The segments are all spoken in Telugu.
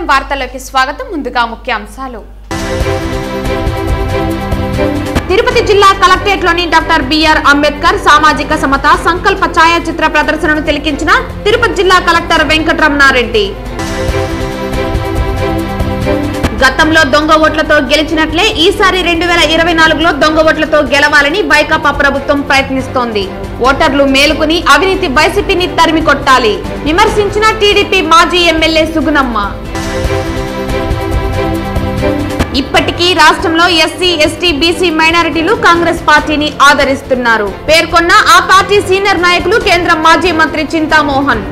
నమస్కారం వార్తల్లోకి స్వాగతం. ముందుగా ముఖ్యాంశాలు. తిరుపతి జిల్లా కలెక్టరేట్లోని డాక్టర్ బిఆర్ అంబేద్కర్ సామాజిక సమత సంకల్ప ఛాయాచిత్ర ప్రదర్శనను తిలకించిన తిరుపతి జిల్లా కలెక్టర్ వెంకటరమణారెడ్డి. గతంలో దొంగ ఓట్లతో గెలిచినట్లే ఈసారి 2024లో దొంగ ఓట్లతో గెలవాలని వైకాపా ప్రభుత్వం ప్రయత్నిస్తోంది. ఓటర్లు మేలుకుని అవినీతి వైసీపీని తరిమి కొట్టాలి విమర్శించిన టీడీపీ మాజీ ఎమ్మెల్యే సుగుణమ్మ. ఇప్పటికీ రాష్ట్రంలో ఎస్సీ, ఎస్టీ, బీసీ మైనారిటీలు కాంగ్రెస్ పార్టీని ఆదరిస్తున్నారు పేర్కొన్న ఆ పార్టీ సీనియర్ నాయకులు కేంద్ర మాజీ మంత్రి చింతామోహన్.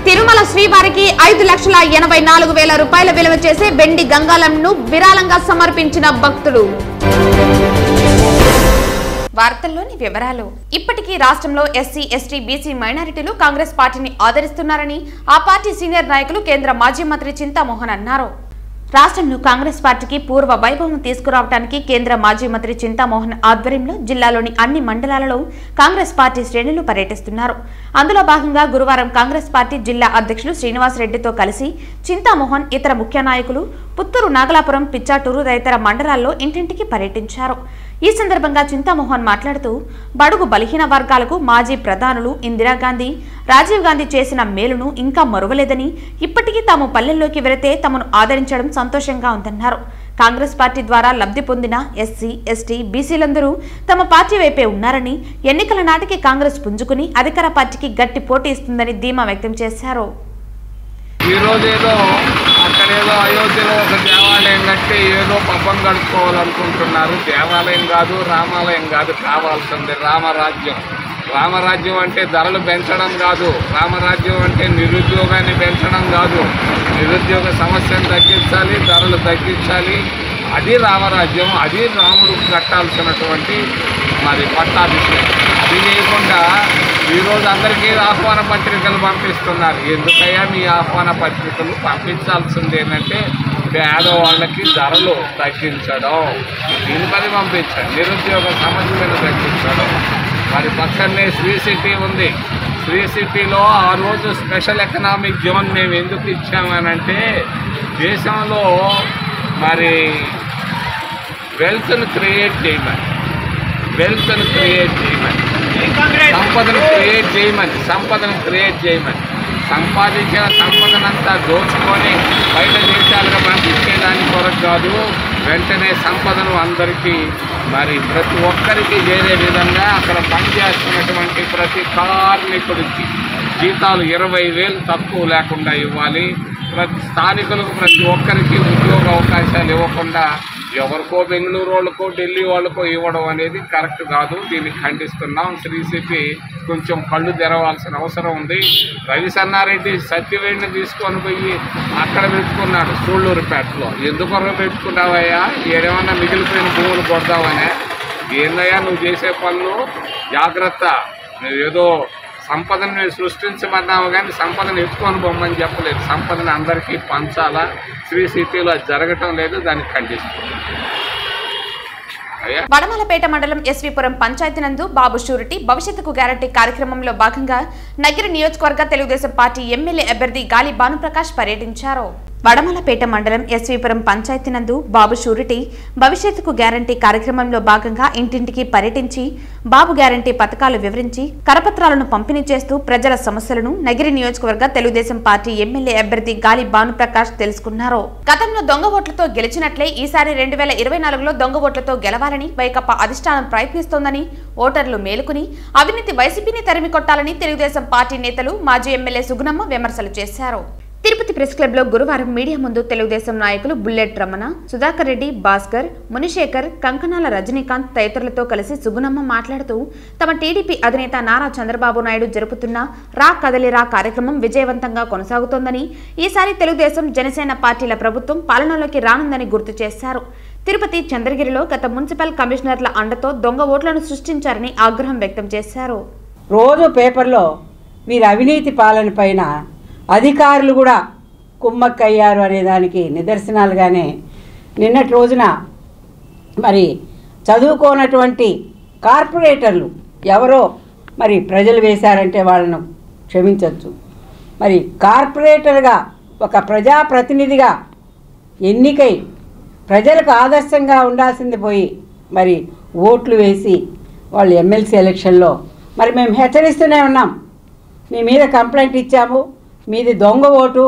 తిరుమల శ్రీవారికి 5,84,000 రూపాయల విలువ చేసే వెండి గంగాలంను విరాళంగా సమర్పించిన భక్తుడు. వార్తల్లోని వివరాలు. ఇప్పటికీ రాష్ట్రంలో ఎస్సీ, ఎస్టీ, బీసీ మైనారిటీలు కాంగ్రెస్ పార్టీని ఆదరిస్తున్నారని ఆ పార్టీ సీనియర్ నాయకులు కేంద్ర మాజీ మంత్రి చింతామోహన్ అన్నారు. రాష్ట్రంలో కాంగ్రెస్ పార్టీకి పూర్వ వైభవం తీసుకురావడానికి కేంద్ర మాజీ మంత్రి చింతామోహన్ ఆధ్వర్యంలో జిల్లాలోని అన్ని మండలాలలో కాంగ్రెస్ పార్టీ శ్రేణులు పర్యటిస్తున్నారు. అందులో భాగంగా గురువారం కాంగ్రెస్ పార్టీ జిల్లా అధ్యక్షులు శ్రీనివాసరెడ్డితో కలిసి చింతామోహన్ ఇతర ముఖ్య నాయకులు పుత్తూరు, నాగలాపురం, పిచ్చాటూరు తదితర మండలాల్లో ఇంటింటికి పర్యటించారు. ఈ సందర్భంగా చింతామోహన్ మాట్లాడుతూ బడుగు బలహీన వర్గాలకు మాజీ ప్రధానులు ఇందిరాగాంధీ, రాజీవ్ గాంధీ చేసిన మేలును ఇంకా మరువలేదని, ఇప్పటికీ తాము పల్లెల్లోకి వెళితే తమను ఆదరించడం సంతోషంగా ఉందన్నారు. కాంగ్రెస్ పార్టీ ద్వారా లబ్ధి పొందిన ఎస్సీ, ఎస్టీ, బీసీలందరూ తమ పార్టీ వైపే ఉన్నారని, ఎన్నికల నాటికి కాంగ్రెస్ పుంజుకుని అధికార పార్టీకి గట్టి పోటీ ఇస్తుందని ధీమా వ్యక్తం చేశారు. ఈరోజేదో అక్కడేదో అయోధ్యలో ఒక దేవాలయం కట్టి ఏదో పబ్బం గడుపుకోవాలనుకుంటున్నారు. దేవాలయం కాదు, రామాలయం కాదు, కావాల్సింది రామరాజ్యం. రామరాజ్యం అంటే ధరలు పెంచడం కాదు, రామరాజ్యం అంటే నిరుద్యోగాన్ని పెంచడం కాదు, నిరుద్యోగ సమస్యను తగ్గించాలి, ధరలు తగ్గించాలి. అది రామరాజ్యం, అది రాముడు కట్టాల్సినటువంటి పట్టాభిషేకం. అది చేయకుండా ఈరోజు అందరికీ ఆహ్వాన పత్రికలు పంపిస్తున్నారు. ఎందుకయ్యా మీ ఆహ్వాన పత్రికలు పంపించాల్సింది ఏంటంటే పేదవాళ్ళకి ధరలు తగ్గించడం, దీనిపై పంపించండి. నిరుద్యోగ సమస్యలను తగ్గించడం. మరి పక్కనే శ్రీ సిటీ ఉంది. శ్రీ సిటీలో ఆ రోజు స్పెషల్ ఎకనామిక్ జోన్ మేము ఎందుకు ఇచ్చామనంటే దేశంలో వెల్త్ను క్రియేట్ చేయమని, సంపదను క్రియేట్ చేయమని, సంపాదించిన సంపదనంతా దోచుకొని బయట దేశాలుగా పంపించేదాని కొరకు కాదు, వెంటనే సంపదను అందరికీ ప్రతి ఒక్కరికి చేరే విధంగా అక్కడ పనిచేస్తున్నటువంటి ప్రతి కార్మికుడికి జీతాలు 20,000 తక్కువ లేకుండా ఇవ్వాలి. ప్రతి స్థానికులకు ప్రతి ఒక్కరికి ఉద్యోగ అవకాశాలు ఇవ్వకుండా ఎవరికో బెంగళూరు వాళ్ళకో ఢిల్లీ వాళ్ళకో ఇవ్వడం అనేది కరెక్ట్ కాదు. దీన్ని ఖండిస్తున్నాం. శ్రీ సిటీ కొంచెం కళ్ళు తెరవాల్సిన అవసరం ఉంది. రవిసన్నారెడ్డి సత్యవేడిని తీసుకొని పోయి అక్కడ పెట్టుకున్నాడు సూళ్ళూరుపేటలో. ఎందుకొరకు పెట్టుకున్నావయ్యా? ఏదేమన్నా మిగిలిపోయిన భూములు కొడదామనే? ఏందయ్యా నువ్వు చేసే పనులు? జాగ్రత్త. నువ్వేదో సంపదను మేము సృష్టించమన్నాము కానీ సంపదను ఎత్తుకొని బొమ్మని చెప్పలేదు. సంపదను అందరికీ పంచాలా. శ్రీ సిటీలో జరగటం లేదు, దాన్ని ఖండిస్తుంది. వడమలపేట మండలం ఎస్వీపురం పంచాయతీ నందు బాబు షూరిటీ భవిష్యత్తుకు గ్యారంటీ కార్యక్రమంలో భాగంగా నగిరి నియోజకవర్గ తెలుగుదేశం పార్టీ ఎమ్మెల్యే అభ్యర్థి గాలి భానుప్రకాష్ పర్యటించారు. వడమలపేట మండలం ఎస్వీపురం పంచాయతీ నందు బాబు షూరిటీ భవిష్యత్తుకు గ్యారంటీ కార్యక్రమంలో భాగంగా ఇంటింటికి పర్యటించి బాబు గ్యారంటీ పథకాలు వివరించి కరపత్రాలను పంపిణీ చేస్తూ ప్రజల సమస్యలను నగిరి నియోజకవర్గ తెలుగుదేశం పార్టీ ఎమ్మెల్యే అభ్యర్థి గాలి భానుప్రకాష్ తెలుసుకున్నారు. గతంలో దొంగ ఓట్లతో గెలిచినట్లే ఈసారి 2024లో దొంగ ఓట్లతో గెలవాలని వైకాపా అధిష్టానం ప్రయత్నిస్తోందని, ఓటర్లు మేలుకుని అవినీతి వైసీపీని తరిమి కొట్టాలని తెలుగుదేశం పార్టీ నేతలు మాజీ ఎమ్మెల్యే సుగుణమ్మ విమర్శలు చేశారు. తిరుపతి ప్రెస్ క్లబ్ లో గురువారం మీడియా ముందు తెలుగుదేశం నాయకులు బుల్లెట్ రమణ, సుధాకర్ రెడ్డి, భాస్కర్, మునిశేఖర్, కంకణాల రజనీకాంత్ తదితరులతో కలిసి సుగుణమ్మ మాట్లాడుతూ తమ టీడీపీ అధినేత నారా చంద్రబాబు నాయుడు జరుపుతున్న రా కదలిరా కార్యక్రమం విజయవంతంగా కొనసాగుతోందని, ఈసారి తెలుగుదేశం, జనసేన పార్టీల ప్రభుత్వం పాలనలోకి రానుందని గుర్తు చేశారు. తిరుపతి, చంద్రగిరిలో గత మున్సిపల్ కమిషనర్ల అండతో దొంగ ఓట్లను సృష్టించారని ఆగ్రహం వ్యక్తం చేశారు. రోజు పేపర్లో వీరి అవినీతి పాలన పైన అధికారులు కూడా కుమ్మక్కయ్యారు అనే దానికి నిదర్శనాలుగానే నిన్నటి రోజున చదువుకోనటువంటి కార్పొరేటర్లు ఎవరో ప్రజలు వేశారంటే వాళ్ళను క్షమించవచ్చు. మరి కార్పొరేటర్గా ఒక ప్రజాప్రతినిధిగా ఎన్నికై ప్రజలకు ఆదర్శంగా ఉండాల్సింది పోయి మరి ఓట్లు వేసి వాళ్ళు ఎమ్మెల్సీ ఎలక్షన్లో మరి మేము హెచ్చరిస్తూనే ఉన్నాం, మీ మీద కంప్లైంట్ ఇచ్చాము, మీది దొంగ ఓటు,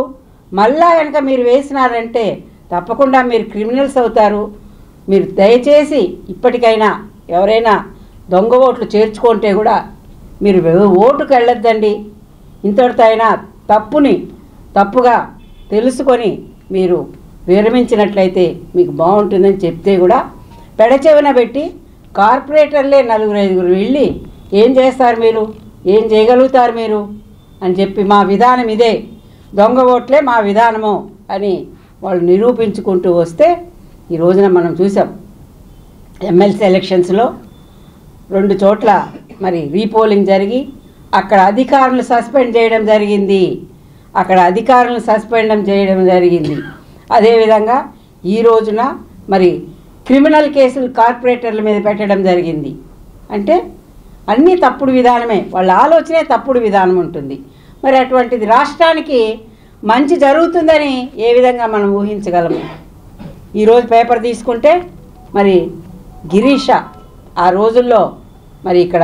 మళ్ళా కనుక మీరు వేసినారంటే తప్పకుండా మీరు క్రిమినల్స్ అవుతారు, మీరు దయచేసి ఇప్పటికైనా ఎవరైనా దొంగ ఓట్లు చేర్చుకుంటే కూడా మీరు ఓటుకు వెళ్ళొద్దండి, ఇంతటితో అయినా తప్పుగా తెలుసుకొని మీరు విరమించినట్లయితే మీకు బాగుంటుందని చెప్తే కూడా పెడచెవిన పెట్టి కార్పొరేటర్లే 4-5 వెళ్ళి ఏం చేస్తారు మీరు, ఏం చేయగలుగుతారు మీరు అని చెప్పి మా విధానం ఇదే, దొంగ ఓట్లే మా విధానము అని వాళ్ళు నిరూపించుకుంటూ వస్తే ఈ రోజున మనం చూసాం ఎమ్మెల్సీ ఎలక్షన్స్లో 2 చోట్ల మరి రీపోలింగ్ జరిగి అక్కడ అధికారులను సస్పెండ్ చేయడం జరిగింది. అదేవిధంగా ఈ రోజున మరి క్రిమినల్ కేసులు కార్పొరేటర్ల మీద పెట్టడం జరిగింది. అంటే అన్నీ తప్పుడు విధానమే, వాళ్ళ ఆలోచనే తప్పుడు విధానం ఉంటుంది. మరి అటువంటిది రాష్ట్రానికి మంచి జరుగుతుందని ఏ విధంగా మనం ఊహించగలము? ఈరోజు పేపర్ తీసుకుంటే మరి గిరీష ఆ రోజుల్లో మరి ఇక్కడ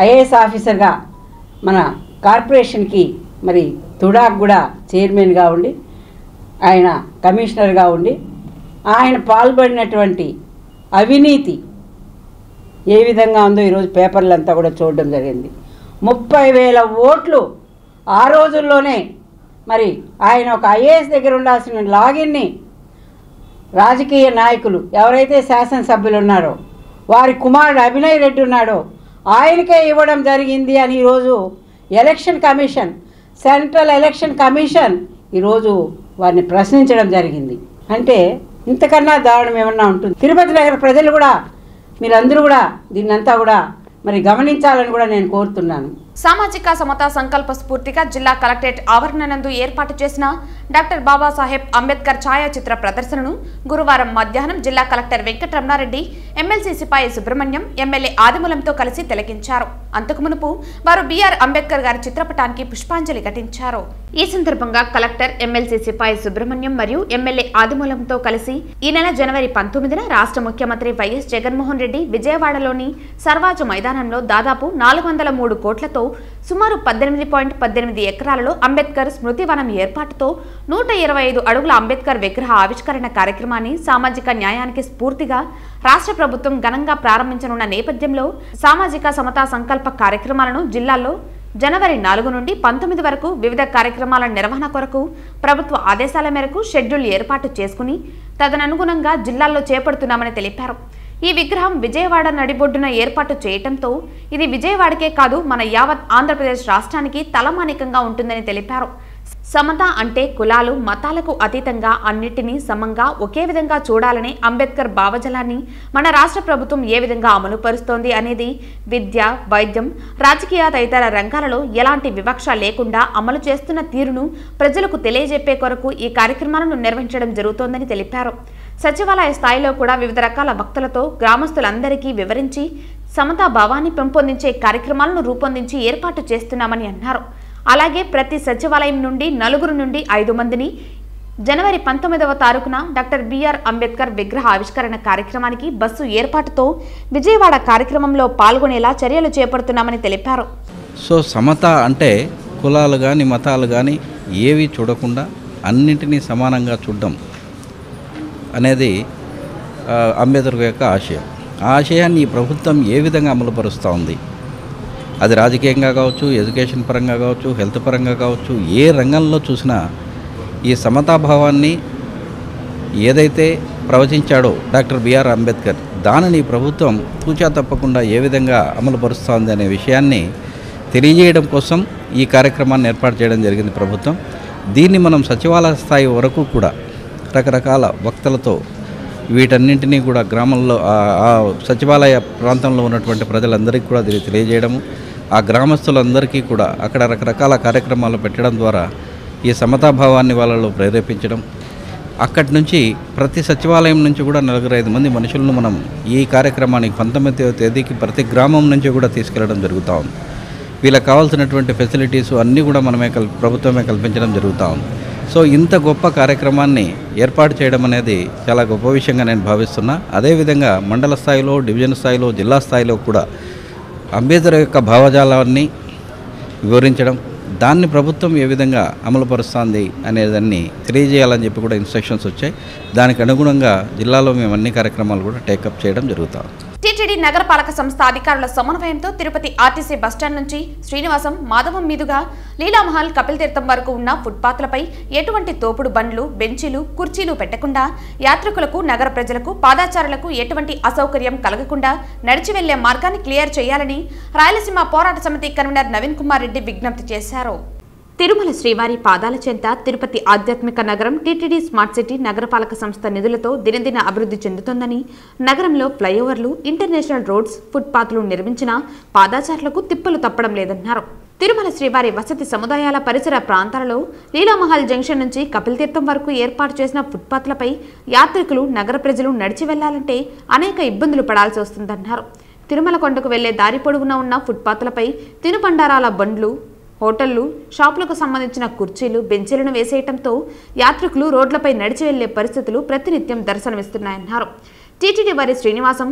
ఐఏఎస్ ఆఫీసర్గా మన కార్పొరేషన్కి మరి తుడాక్ కూడా చైర్మన్గా ఉండి ఆయన కమిషనర్గా ఉండి ఆయన పాల్పడినటువంటి అవినీతి ఏ విధంగా ఉందో ఈరోజు పేపర్లంతా కూడా చూడడం జరిగింది. 30,000 ఓట్లు ఆ రోజుల్లోనే మరి ఆయన ఒక ఐఏఎస్ దగ్గర ఉండాల్సిన లాగిన్ని రాజకీయ నాయకులు ఎవరైతే శాసనసభ్యులు ఉన్నారో వారి కుమారుడు అభినయ్ రెడ్డి ఉన్నాడో ఆయనకే ఇవ్వడం జరిగింది అని ఈరోజు election commission, central election commission ఈరోజు వారిని ప్రశ్నించడం జరిగింది. అంటే ఇంతకన్నా దారుణం ఏమన్నా ఉంటుంది? తిరుపతి నగర ప్రజలు కూడా మీరందరూ కూడా దీన్నంతా కూడా మరి గమనించాలని కూడా నేను కోరుతున్నాను. సామాజిక సమతా సంకల్ప స్ఫూర్తిగా జిల్లా కలెక్టరేట్ ఆవరణ నందు ఏర్పాటు చేసిన డాక్టర్ బాబాసాహెబ్ అంబేద్కర్ ఛాయాచిత్ర ప్రదర్శనను గురువారం మధ్యాహ్నం జిల్లా collector Venkataramanareddy, MLC Sipai Subrahmanyam, MLA ఆదిమూలంతో కలిసి తిలకించారు. అంతకు మునుపు వారు బిఆర్ అంబేద్కర్ గారి చిత్రపటానికి పుష్పాంజలి ఘటించారు. ఈ సందర్భంగా కలెక్టర్, ఎమ్మెల్సీ సిపాయి సుబ్రహ్మణ్యం మరియు ఎమ్మెల్యే ఆదిమూలంతో కలిసి ఈ నెల జనవరి 19న రాష్ట్ర ముఖ్యమంత్రి వైఎస్ జగన్మోహన్ రెడ్డి విజయవాడలోని సర్వాజు మైదానంలో దాదాపు 403 కోట్లతో సుమారు 18.18 ఎకరాలలో అంబేద్కర్ స్మృతివనం ఏర్పాటుతో 125 అడుగుల అంబేద్కర్ విగ్రహ ఆవిష్కరణ కార్యక్రమాన్ని సామాజిక న్యాయానికి స్ఫూర్తిగా రాష్ట్ర ప్రభుత్వం ఘనంగా ప్రారంభించనున్న నేపథ్యంలో సామాజిక సమతా సంకల్ప కార్యక్రమాలను జిల్లాలో జనవరి 4 నుండి 19 వరకు వివిధ కార్యక్రమాల నిర్వహణ కొరకు ప్రభుత్వ ఆదేశాల మేరకు షెడ్యూల్ ఏర్పాటు చేసుకుని తదనుగుణంగా జిల్లాల్లో చేపడుతున్నామని తెలిపారు. ఈ విగ్రహం విజయవాడ నడిబొడ్డున ఏర్పాటు చేయటంతో ఇది విజయవాడకే కాదు మన యావత్ ఆంధ్రప్రదేశ్ రాష్ట్రానికి తలమానికంగా ఉంటుందని తెలిపారు. సమత అంటే కులాలు, మతాలకు అతీతంగా అన్నిటినీ సమంగా ఒకే విధంగా చూడాలనే అంబేద్కర్ భావజాలాన్ని మన రాష్ట్ర ప్రభుత్వం ఏ విధంగా అమలు పరుస్తోంది అనేది విద్య, వైద్యం, రాజకీయ తదితర రంగాలలో ఎలాంటి వివక్ష లేకుండా అమలు చేస్తున్న తీరును ప్రజలకు తెలియజెప్పే కొరకు ఈ కార్యక్రమాలను నిర్వహించడం జరుగుతోందని తెలిపారు. సచివాలయ స్థాయిలో కూడా వివిధ రకాల వక్తలతో గ్రామస్తులందరికీ వివరించి సమతా భావాన్ని పెంపొందించే కార్యక్రమాలను రూపొందించి ఏర్పాటు చేస్తున్నామని అన్నారు. అలాగే ప్రతి సచివాలయం నుండి 4 నుండి 5 మందిని జనవరి 19వ తారీఖున డాక్టర్ బిఆర్ అంబేద్కర్ విగ్రహ ఆవిష్కరణ కార్యక్రమానికి బస్సు ఏర్పాటుతో విజయవాడ కార్యక్రమంలో పాల్గొనేలా చర్యలు చేపడుతున్నామని తెలిపారు. సో సమత అంటే కులాలు కానీ మతాలు కానీ ఏవి చూడకుండా అన్నింటినీ సమానంగా చూడడం అనేది అంబేద్కర్ యొక్క ఆశయం. ఆ ఆశయాన్ని ఈ ప్రభుత్వం ఏ విధంగా అమలుపరుస్తూ ఉంది, అది రాజకీయంగా కావచ్చు, ఎడ్యుకేషన్ పరంగా కావచ్చు, హెల్త్ పరంగా కావచ్చు, ఏ రంగంలో చూసినా ఈ సమతాభావాన్ని ఏదైతే ప్రవచించాడో డాక్టర్ బిఆర్ అంబేద్కర్ దానిని ప్రభుత్వం తూచా తప్పకుండా ఏ విధంగా అమలుపరుస్తోంది అనే విషయాన్ని తెలియజేయడం కోసం ఈ కార్యక్రమాన్ని ఏర్పాటు చేయడం జరిగింది ప్రభుత్వం. దీన్ని మనం సచివాలయ స్థాయి వరకు కూడా రకరకాల వక్తలతో వీటన్నింటినీ కూడా గ్రామంలో ఆ సచివాలయ ప్రాంతంలో ఉన్నటువంటి ప్రజలందరికీ కూడా దీన్ని తెలియజేయడము, ఆ గ్రామస్తులందరికీ కూడా అక్కడ రకరకాల కార్యక్రమాలు పెట్టడం ద్వారా ఈ సమతాభావాన్ని వాళ్ళలో ప్రేరేపించడం, అక్కడి నుంచి ప్రతి సచివాలయం నుంచి కూడా 4-5 మంది మనుషులను మనం ఈ కార్యక్రమానికి 19వ తేదీకి ప్రతి గ్రామం నుంచి కూడా తీసుకెళ్లడం జరుగుతూ ఉంది. వీళ్ళకి కావాల్సినటువంటి ఫెసిలిటీస్ అన్నీ కూడా మనమే ప్రభుత్వమే కల్పించడం జరుగుతూ ఉంది. సో ఇంత గొప్ప కార్యక్రమాన్ని ఏర్పాటు చేయడం అనేది చాలా గొప్ప విషయంగా నేను భావిస్తున్నా. అదేవిధంగా మండల స్థాయిలో, డివిజన్ స్థాయిలో, జిల్లా స్థాయిలో కూడా అంబేద్కర్ యొక్క భావజాలాన్ని వివరించడం, దాన్ని ప్రభుత్వం ఏ విధంగా అమలుపరుస్తుంది అనేదాన్ని తెలియజేయాలని చెప్పి కూడా ఇన్స్ట్రక్షన్స్ వచ్చాయి. దానికి అనుగుణంగా జిల్లాలో మేము అన్ని కార్యక్రమాలు కూడా టేకప్ చేయడం జరుగుతాం. టీటీడీ నగరపాలక సంస్థ అధికారుల సమన్వయంతో తిరుపతి ఆర్టీసీ బస్టాండ్ నుంచి శ్రీనివాసం, మాధవం మీదుగా లీలామహల్, కపిల్ తీర్థం వరకు ఉన్న ఫుట్పాత్లపై ఎటువంటి తోపుడు బండ్లు, బెంచీలు, కుర్చీలు పెట్టకుండా యాత్రికులకు, నగర ప్రజలకు, పాదాచారులకు ఎటువంటి అసౌకర్యం కలగకుండా నడిచి వెళ్లే మార్గాన్ని క్లియర్ చేయాలని రాయలసీమ పోరాట సమితి కన్వీనర్ నవీన్ కుమార్ రెడ్డి విజ్ఞప్తి చేశారు. తిరుమల శ్రీవారి పాదాల చెంత తిరుపతి ఆధ్యాత్మిక నగరం టీటీడీ స్మార్ట్ సిటీ నగరపాలక సంస్థ నిధులతో దినదిన అభివృద్ధి చెందుతోందని, నగరంలో ఫ్లైఓవర్లు, ఇంటర్నేషనల్ రోడ్స్, ఫుట్పాత్లు నిర్మించినా పాదాచారులకు తిప్పలు తప్పడం లేదన్నారు. తిరుమల శ్రీవారి వసతి సముదాయాల పరిసర ప్రాంతాలలో లీలామహల్ జంక్షన్ నుంచి కపిల్ తీర్థం వరకు ఏర్పాటు చేసిన ఫుట్పాత్లపై యాత్రికులు, నగర ప్రజలు నడిచి వెళ్లాలంటే అనేక ఇబ్బందులు పడాల్సి వస్తుందన్నారు. తిరుమల కొండకు వెళ్లే దారి పొడవునా ఉన్న ఫుట్పాత్లపై తినుబండారాల బండ్లు, హోటళ్లు, షాపులకు సంబంధించిన కుర్చీలు, బెంచీలను వేసేయడంతో యాత్రికులు రోడ్లపై నడిచి వెళ్లే పరిస్థితులు ప్రతినిత్యం దర్శనమిస్తున్నాయన్నారు. టీటీడీ వారి శ్రీనివాసం,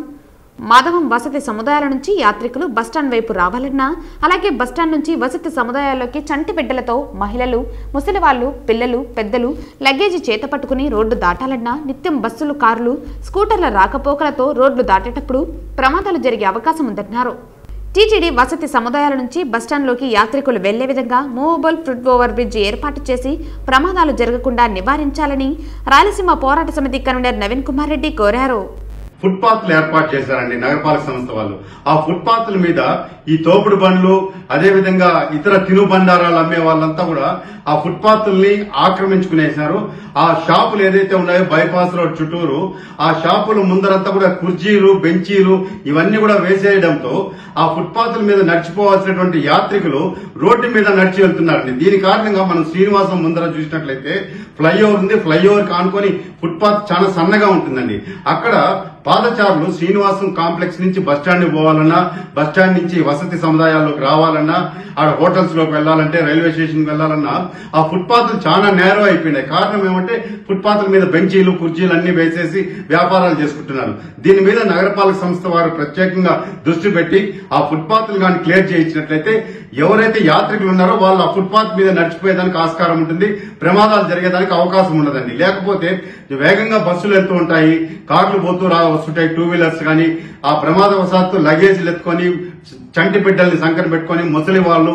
మాధవం వసతి సముదాయాల నుంచి యాత్రికులు బస్టాండ్ వైపు రావాలన్నా, అలాగే బస్టాండ్ నుంచి వసతి సముదాయాల్లోకి చంటి బిడ్డలతో మహిళలు, ముసలివాళ్లు, పిల్లలు, పెద్దలు లగేజీ చేత పట్టుకుని రోడ్డు దాటాలన్నా నిత్యం బస్సులు, కార్లు, స్కూటర్ల రాకపోకలతో రోడ్లు దాటేటప్పుడు ప్రమాదాలు జరిగే అవకాశం ఉందన్నారు. టీటీడీ వసతి సముదాయాల నుంచి బస్టాండ్లోకి యాత్రికులు వెళ్లే విధంగా మూవబుల్ ఫుట్ ఓవర్ బ్రిడ్జ్ ఏర్పాటు చేసి ప్రమాదాలు జరగకుండా నివారించాలని రాయలసీమ పోరాట సమితి కన్వీనర్ నవీన్ కుమార్ రెడ్డి కోరారు. ఫుట్పాత్లు ఏర్పాటు చేశారండి నగరపాలక సంస్థ వాళ్ళు. ఆ ఫుట్పాత్ల మీద ఈ తోపుడు బండ్లు, అదేవిధంగా ఇతర తినుబండారాలు అమ్మే వాళ్ళంతా కూడా ఆ ఫుట్పాత్ల్ని ఆక్రమించుకునేశారు. ఆ షాపులు ఏదైతే ఉన్నాయో బైపాస్ రోడ్ చుట్టూరు, ఆ షాపులు ముందరంతా కూడా కుర్చీలు, బెంచీలు ఇవన్నీ కూడా వేసేయడంతో ఆ ఫుట్పాత్ల మీద నడిచిపోవాల్సినటువంటి యాత్రికులు రోడ్డు మీద నడిచి వెళ్తున్నారండి. దీని కారణంగా మనం శ్రీనివాసం ముందర చూసినట్లయితే ఫ్లైఓవర్ ఉంది. ఫ్లైఓవర్ కానుకొని ఫుట్పాత్ చాలా సన్నగా ఉంటుందండి. అక్కడ పాదచారులు శ్రీనివాసం కాంప్లెక్స్ నుంచి బస్టాండ్ పోవాలన్నా, బస్టాండ్ నుంచి వసతి సముదాయాల్లోకి రావాలన్నా, ఆడ హోటల్స్ లోకి వెళ్లాలంటే, రైల్వే స్టేషన్ వెళ్లాలన్నా ఆ ఫుట్పాత్లు చాలా నేరో అయిపోయినాయి. కారణం ఏమంటే ఫుట్పాత్ల మీద బెంచీలు, కుర్చీలు అన్ని వేసేసి వ్యాపారాలు చేసుకుంటున్నారు. దీని మీద నగరపాలక సంస్థ వారు ప్రత్యేకంగా దృష్టి పెట్టి ఆ ఫుట్పాత్లు కానీ క్లియర్ చేయించినట్లయితే ఎవరైతే యాత్రికులు ఉన్నారో వాళ్ళు ఆ ఫుట్పాత్ మీద నడిచిపోయేదానికి ఆస్కారం ఉంటుంది, ప్రమాదాలు జరిగేదానికి అవకాశం ఉండదండి. లేకపోతే వేగంగా బస్సులు వెళ్తూ ఉంటాయి, కార్లు పోతూ వస్తుంటాయి, టూ వీలర్స్ కానీ ఆ ప్రమాదవశాత్తు లగేజీలు ఎత్తుకొని చంటి బిడ్డల్ని సంకన పెట్టుకుని ముసలి వాళ్ళు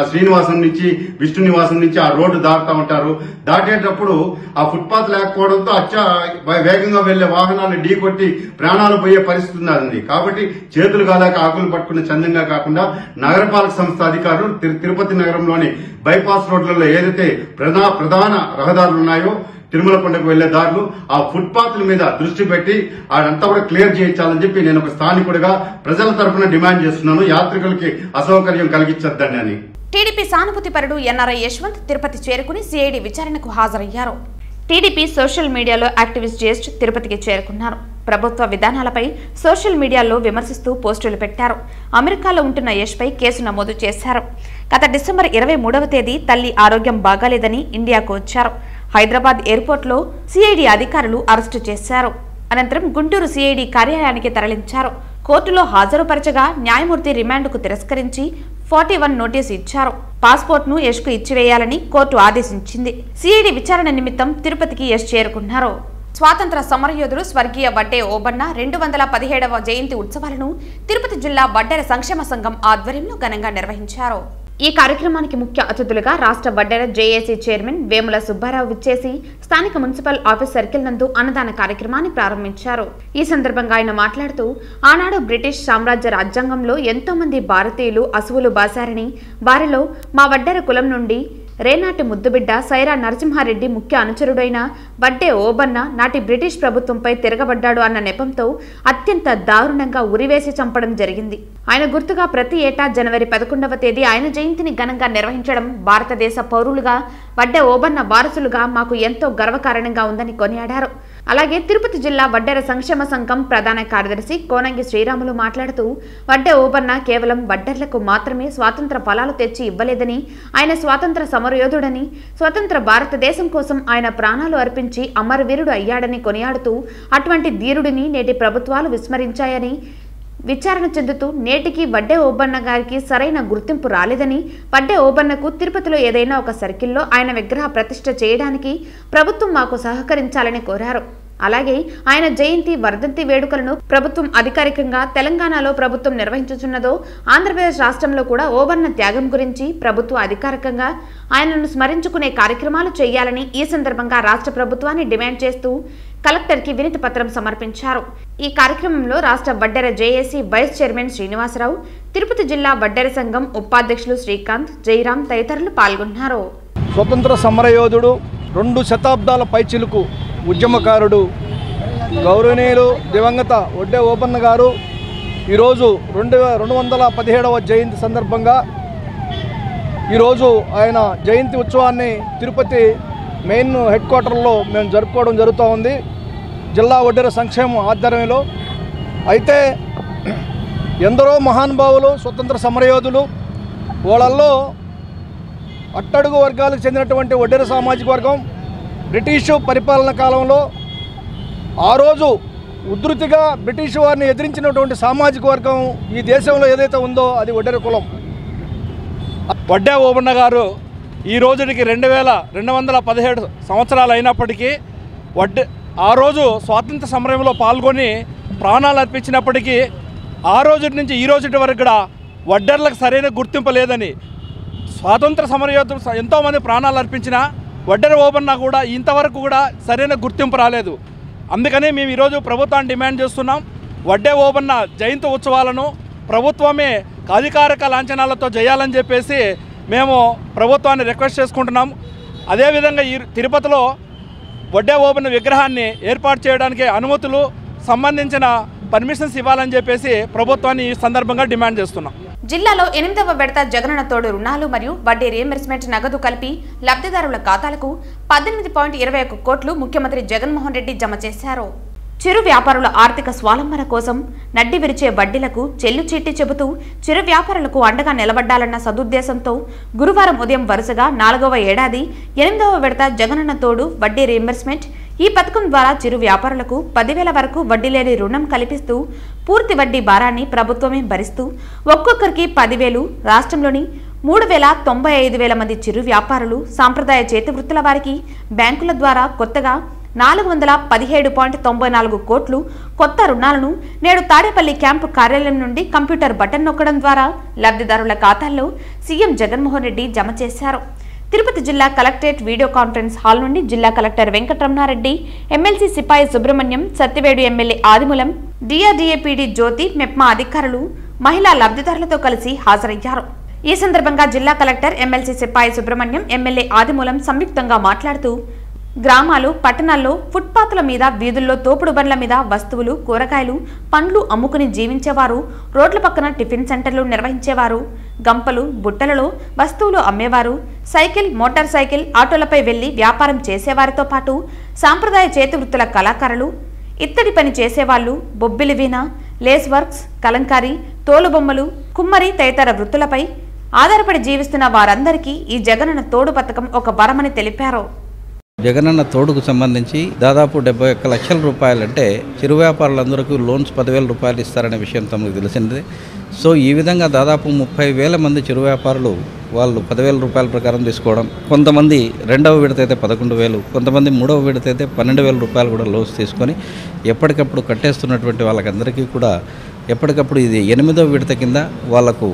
శ్రీనివాసం నుంచి, విష్ణు నివాసం నుంచి ఆ రోడ్డు దాటుతూ ఉంటారు. దాటేటప్పుడు ఆ ఫుట్పాత్ లేకపోవడంతో వేగంగా వెళ్లే వాహనాలు ఢీ కొట్టి ప్రాణాలు పోయే పరిస్థితి ఉన్నదండి. కాబట్టి చేతులు కాదాక ఆకులు పట్టుకునే చందంగా కాకుండా నగరపాలక సంస్థ అధికారులు తిరుపతి నగరంలోని బైపాస్ రోడ్లలో ఏదైతే ప్రధాన రహదారులు ఉన్నాయో, తిరుమల కొండకు వెళ్లే దారులు, ఆ ఫుట్పాత్ల మీద దృష్టి పెట్టి అదంతా కూడా క్లియర్ చేయించాలని చెప్పి నేను ఒక స్థానికుడిగా ప్రజల తరఫున డిమాండ్ చేస్తున్నాను. యాత్రికులకి అసౌకర్యం కలిగించొద్దని అని. టీడీపీ సానుభూతిపరుడు ఎన్ఆర్ఐ యశ్వంత్ తిరుపతి చేరుకుని సిఐడి విచారణకు హాజరయ్యారు. టీడీపీ సోషల్ మీడియాలో యాక్టివిస్ట్ జస్ట్ తిరుపతికి చేరుకున్నారు. ప్రభుత్వ విధానాలపై సోషల్ మీడియాలో విమర్శిస్తూ పోస్టులు పెట్టారు. అమెరికాలో ఉంటున్న యష్పై కేసు నమోదు చేశారు. గత డిసెంబర్ 23వ తేదీ తల్లి ఆరోగ్యం బాగాలేదని ఇండియాకు వచ్చారు. హైదరాబాద్ ఎయిర్పోర్ట్లో సిఐడి అధికారులు అరెస్టు చేశారు. అనంతరం గుంటూరు సిఐడి కార్యాలయానికి తరలించారు. కోర్టులో హాజరుపరచగా న్యాయమూర్తి రిమాండ్కు తిరస్కరించి 41 నోటీసు ఇచ్చారు. పాస్పోర్ట్ను యష్కు ఇచ్చివేయాలని కోర్టు ఆదేశించింది. సిఐడి విచారణ నిమిత్తం తిరుపతికి యష్ చేరుకున్నారు. స్వాతంత్ర సమరయోధుడు స్వర్గీయ వడ్డే ఓబన్న 217వ జయంతి ఉత్సవాలను తిరుపతి జిల్లా వడ్డెర సంక్షేమ సంఘం ఆధ్వర్యంలో ఘనంగా నిర్వహించారు. ఈ కార్యక్రమానికి ముఖ్య అతిథులుగా రాష్ట్ర వడ్డెర జేఏసీ చైర్మన్ వేముల సుబ్బారావు విచ్చేసి స్థానిక మున్సిపల్ ఆఫీస్ సర్కిల్ నందు అన్నదాన కార్యక్రమాన్ని ప్రారంభించారు. ఈ సందర్భంగా ఆయన మాట్లాడుతూ ఆనాడు బ్రిటిష్ సామ్రాజ్య రాజ్యాంగంలో ఎంతో మంది భారతీయులు అసువులు బాసారని, వారిలో మా వడ్డెర కులం నుండి రేనాటి ముద్దుబిడ్డ సైరా నరసింహారెడ్డి ముఖ్య అనుచరుడైన వడ్డే ఓబన్న నాటి బ్రిటిష్ ప్రభుత్వంపై తిరగబడ్డాడు అన్న నెపంతో అత్యంత దారుణంగా ఉరివేసి చంపడం జరిగింది. ఆయన గుర్తుగా ప్రతి ఏటా జనవరి 11వ తేదీ ఆయన జయంతిని ఘనంగా నిర్వహించడం భారతదేశ పౌరులుగా వడ్డే ఓబన్న వారసులుగా మాకు ఎంతో గర్వకారణంగా ఉందని కొనియాడారు. అలాగే తిరుపతి జిల్లా వడ్డెర సంక్షేమ సంఘం ప్రధాన కార్యదర్శి కోనంగి శ్రీరాములు మాట్లాడుతూ వడ్డే ఓబన్న కేవలం వడ్డెర్లకు మాత్రమే స్వాతంత్ర ఫలాలు తెచ్చి ఇవ్వలేదని, ఆయన స్వాతంత్ర సమరయోధుడని, స్వతంత్ర భారతదేశం కోసం ఆయన ప్రాణాలు అర్పించి అమరవీరుడు అయ్యాడని కొనియాడుతూ అటువంటి ధీరుడిని నేటి ప్రభుత్వాలు విస్మరించాయని విచారణ చెందుతూ నేటికి వడ్డే ఓబన్న గారికి సరైన గుర్తింపు రాలేదని, వడ్డే ఓబన్నకు తిరుపతిలో ఏదైనా ఒక సర్కిల్లో ఆయన విగ్రహ ప్రతిష్ఠ చేయడానికి ప్రభుత్వం మాకు సహకరించాలని కోరారు. అలాగే ఆయన జయంతి వర్ధంతి వేడుకలను ప్రభుత్వం అధికారికంగా తెలంగాణలో ప్రభుత్వం నిర్వహించుచున్నదో ఆంధ్రప్రదేశ్ రాష్ట్రంలో కూడా ఓబన్న త్యాగం గురించి ప్రభుత్వ అధికారికంగా ఆయనను స్మరించుకునే కార్యక్రమాలు చేయాలని ఈ సందర్భంగా రాష్ట్ర ప్రభుత్వాన్ని డిమాండ్ చేస్తూ కలెక్టర్కి వినతి పత్రం సమర్పించారు. ఈ కార్యక్రమంలో రాష్ట్ర Vaddera JAC vice chairman Srinivasarao, Tirupati జిల్లా వడ్డెర సంఘం ఉపాధ్యక్షులు శ్రీకాంత్, జయరాం తదితరులు పాల్గొన్నారు. స్వతంత్ర సమరయోధుడు, 2 శతాబ్దాల పైచిలుకు ఉద్యమకారుడు గౌరవనీయులు దివంగత వడ్డే ఓబన్న గారు ఈరోజు 217వ జయంతి సందర్భంగా ఈరోజు ఆయన జయంతి ఉత్సవాన్ని తిరుపతి మెయిన్ హెడ్ క్వార్టర్లో మేము జరుపుకోవడం జరుగుతూ ఉంది, జిల్లా వడ్డెర సంక్షేమం ఆధ్వర్యంలో. అయితే ఎందరో మహానుభావులు, స్వతంత్ర సమరయోధులు, వాళ్ళల్లో అట్టడుగు వర్గాలకు చెందినటువంటి వడ్డెర సామాజిక వర్గం బ్రిటిషు పరిపాలన కాలంలో ఆ రోజు ఉధృతిగా బ్రిటిష్ వారిని ఎదిరించినటువంటి సామాజిక వర్గం ఈ దేశంలో ఏదైతే ఉందో అది వడ్డెర కులం. వడ్డే ఓబన్న గారు ఈ రోజుకి 2217 సంవత్సరాలు అయినప్పటికీ ఆ రోజు స్వాతంత్ర సమరంలో పాల్గొని ప్రాణాలు అర్పించినప్పటికీ ఆ రోజు నుంచి ఈ రోజు వరకు కూడా వడ్డెర్లకు సరైన గుర్తింపు లేదని, స్వాతంత్ర సమరయోధులు ఎంతోమంది ప్రాణాలు అర్పించిన వడ్డెర ఓబన్న కూడా ఇంతవరకు కూడా సరైన గుర్తింపు రాలేదు. అందుకని మేము ఈరోజు ప్రభుత్వాన్ని డిమాండ్ చేస్తున్నాం. వడ్డే ఓబన్న జయంతి ఉత్సవాలను ప్రభుత్వమే అధికారిక లాంఛనాలతో చేయాలని చెప్పేసి మేము ప్రభుత్వాన్ని రిక్వెస్ట్ చేసుకుంటున్నాం. అదేవిధంగా ఈ తిరుపతిలో వడ్డే ఓబన్న విగ్రహాన్ని ఏర్పాటు చేయడానికి అనుమతులు సంబంధించిన పర్మిషన్స్ ఇవ్వాలని చెప్పేసి ప్రభుత్వాన్ని ఈ సందర్భంగా డిమాండ్ చేస్తున్నాం. జిల్లాలో 8వ విడత జగనన్న తోడు రుణాలు మరియు వడ్డీ రీయింబర్స్మెంట్ నగదు కలిపి లబ్ధిదారుల ఖాతాలకు 18.21 కోట్లు ముఖ్యమంత్రి జగన్మోహన్ రెడ్డి జమ చేశారు. చిరు వ్యాపారుల ఆర్థిక స్వాలంబన కోసం నడ్డి విరిచే వడ్డీలకు చెల్లుచీటి చెబుతూ చిరు వ్యాపారులకు అండగా నిలబడ్డాలన్న సదుద్దేశంతో గురువారం ఉదయం వరుసగా 4వ ఏడాది 8వ విడత జగనన్న తోడు వడ్డీ రీయింబర్స్మెంట్ ఈ పథకం ద్వారా చిరు వ్యాపారులకు 10,000 వరకు వడ్డీ లేని రుణం కల్పిస్తూ పూర్తి వడ్డీ భారాన్ని ప్రభుత్వమే భరిస్తూ ఒక్కొక్కరికి 10,000 రాష్ట్రంలోని 3,95,000 మంది చిరు వ్యాపారులు సాంప్రదాయ చేతి వృత్తుల వారికి బ్యాంకుల ద్వారా కొత్తగా 417.94 కోట్లు కొత్త రుణాలను నేడు తాడేపల్లి క్యాంపు కార్యాలయం నుండి కంప్యూటర్ బటన్ నొక్కడం ద్వారా లబ్ధిదారుల ఖాతాల్లో సీఎం జగన్మోహన్ రెడ్డి జమ చేశారు. తిరుపతి జిల్లా కలెక్టరేట్ వీడియో కాన్ఫరెన్స్ హాల్ నుండి జిల్లా collector Venkataramanareddy, MLC Sipai Subrahmanyam, Satyavedu MLA Adimulam, DRDA PD Jyothi, MEPMA అధికారులు, మహిళా లబ్ధిదారులతో కలిసి హాజరయ్యారు. ఈ సందర్భంగా జిల్లా collector, MLC Sipai Subrahmanyam, MLA ఆదిమూలం సంయుక్తంగా మాట్లాడుతూ గ్రామాలు, పట్టణాల్లో ఫుట్పాత్ల మీద, వీధుల్లో తోపుడు బండ్ల మీద వస్తువులు, కూరగాయలు, పండ్లు అమ్ముకుని జీవించేవారు, రోడ్ల పక్కన టిఫిన్ సెంటర్లు నిర్వహించేవారు, గంపలు, బుట్టలలో వస్తువులు అమ్మేవారు, సైకిల్, మోటార్ సైకిల్, ఆటోలపై వెళ్లి వ్యాపారం చేసేవారితో పాటు సాంప్రదాయ చేతి వృత్తుల కళాకారులు, ఇత్తడి పని చేసేవాళ్లు, బొబ్బిలి వీణ, లేస్ వర్క్స్, కలంకారీ, తోలుబొమ్మలు, కుమ్మరి తదితర వృత్తులపై ఆధారపడి జీవిస్తున్న వారందరికీ ఈ జగనన్న తోడు పథకం ఒక వరమని తెలిపారు. జగనన్న తోడుకు సంబంధించి దాదాపు 71 లక్షల రూపాయలు, అంటే చిరు వ్యాపారులందరికీ లోన్స్ 10,000 రూపాయలు ఇస్తారనే విషయం తమకు తెలిసిందే. సో ఈ విధంగా దాదాపు 30,000 మంది చిరు వ్యాపారులు వాళ్ళు 10,000 రూపాయల ప్రకారం తీసుకోవడం, కొంతమంది 2వ విడత అయితే 11,000, కొంతమంది 3వ విడత అయితే 12,000 రూపాయలు కూడా లోన్స్ తీసుకొని ఎప్పటికప్పుడు కట్టేస్తున్నటువంటి వాళ్ళకందరికీ కూడా ఎప్పటికప్పుడు ఇది 8వ విడత కింద వాళ్లకు